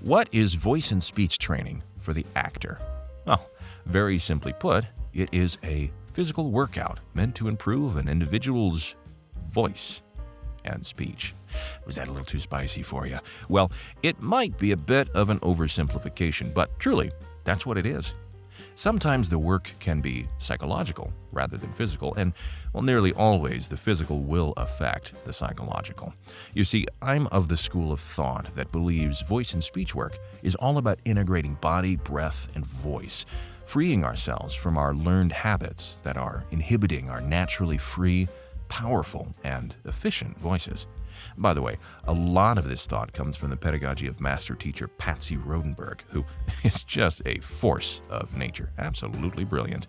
What is voice and speech training for the actor? Well, very simply put, it is a physical workout meant to improve an individual's voice and speech. Was that a little too spicy for you? Well, it might be a bit of an oversimplification, but truly, that's what it is. Sometimes the work can be psychological rather than physical, and, well, nearly always the physical will affect the psychological. You see, I'm of the school of thought that believes voice and speech work is all about integrating body, breath, and voice, freeing ourselves from our learned habits that are inhibiting our naturally free, powerful, and efficient voices. By the way, a lot of this thought comes from the pedagogy of master teacher Patsy Rodenberg, who is just a force of nature, absolutely brilliant.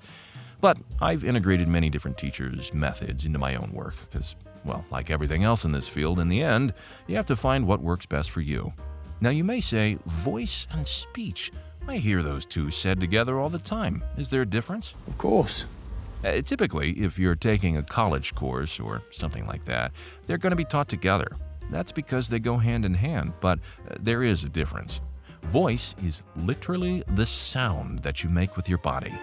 But I've integrated many different teachers' methods into my own work because, well, like everything else in this field, in the end, you have to find what works best for you. Now, you may say, voice and speech. I hear those two said together all the time. Is there a difference? Of course. Typically, if you're taking a college course or something like that, they're going to be taught together. That's because they go hand in hand, but there is a difference. Voice is literally the sound that you make with your body.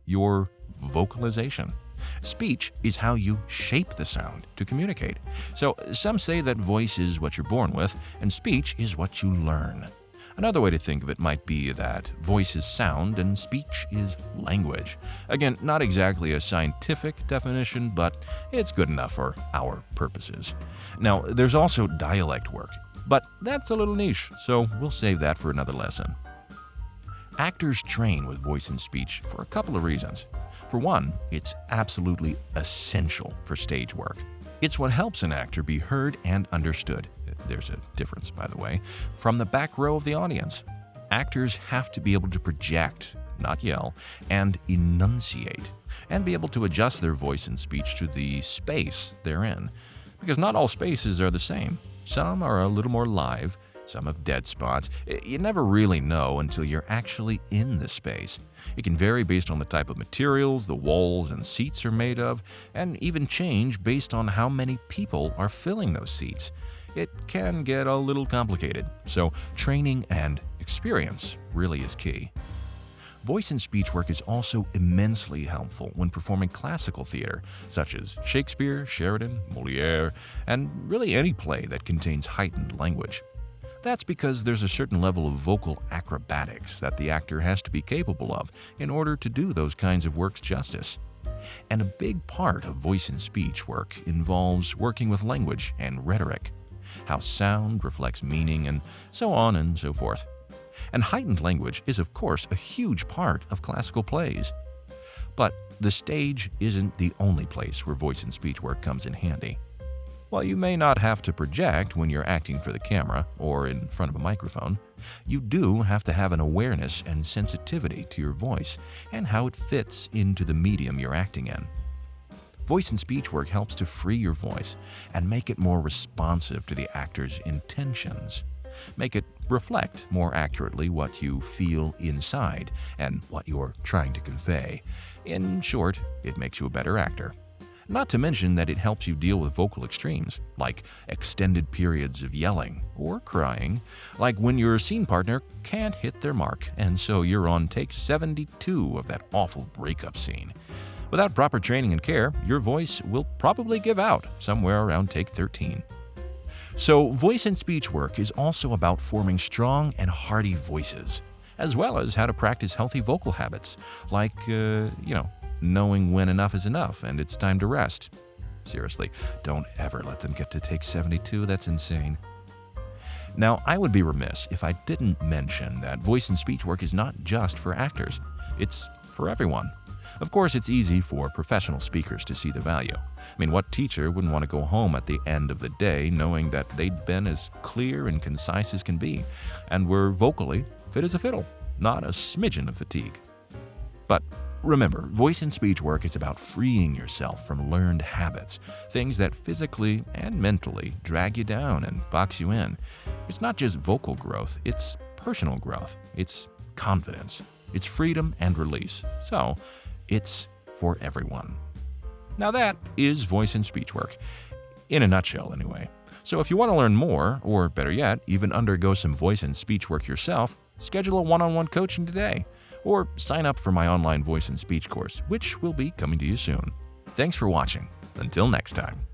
Your vocalization. Speech is how you shape the sound to communicate. So some say that voice is what you're born with, and speech is what you learn. Another way to think of it might be that voice is sound and speech is language. Again, not exactly a scientific definition, but it's good enough for our purposes. Now, there's also dialect work, but that's a little niche, so we'll save that for another lesson. Actors train with voice and speech for a couple of reasons. For one, it's absolutely essential for stage work. It's what helps an actor be heard and understood. There's a difference, by the way, from the back row of the audience. Actors have to be able to project, not yell, and enunciate, and be able to adjust their voice and speech to the space they're in. Because not all spaces are the same. Some are a little more live, some have dead spots. You never really know until you're actually in the space. It can vary based on the type of materials the walls and seats are made of, and even change based on how many people are filling those seats. It can get a little complicated, so training and experience really is key. Voice and speech work is also immensely helpful when performing classical theater, such as Shakespeare, Sheridan, Molière, and really any play that contains heightened language. That's because there's a certain level of vocal acrobatics that the actor has to be capable of in order to do those kinds of works justice. And a big part of voice and speech work involves working with language and rhetoric, how sound reflects meaning, and so on and so forth. And heightened language is, of course, a huge part of classical plays. But the stage isn't the only place where voice and speech work comes in handy. While you may not have to project when you're acting for the camera or in front of a microphone, you do have to have an awareness and sensitivity to your voice and how it fits into the medium you're acting in. Voice and speech work helps to free your voice and make it more responsive to the actor's intentions. Make it reflect more accurately what you feel inside and what you're trying to convey. In short, it makes you a better actor. Not to mention that it helps you deal with vocal extremes, like extended periods of yelling or crying, like when your scene partner can't hit their mark, and so you're on take 72 of that awful breakup scene. Without proper training and care, your voice will probably give out somewhere around take 13. So, voice and speech work is also about forming strong and hearty voices, as well as how to practice healthy vocal habits, like, knowing when enough is enough and it's time to rest. Seriously, don't ever let them get to take 72, that's insane. Now, I would be remiss if I didn't mention that voice and speech work is not just for actors, it's for everyone. Of course, it's easy for professional speakers to see the value. I mean, what teacher wouldn't want to go home at the end of the day knowing that they'd been as clear and concise as can be, and were vocally fit as a fiddle, not a smidgen of fatigue? But remember, voice and speech work is about freeing yourself from learned habits, things that physically and mentally drag you down and box you in. It's not just vocal growth, it's personal growth, it's confidence, it's freedom and release. So, it's for everyone. Now that is voice and speech work, in a nutshell anyway. So if you want to learn more, or better yet, even undergo some voice and speech work yourself, schedule a one-on-one coaching today, or sign up for my online voice and speech course, which will be coming to you soon. Thanks for watching. Until next time.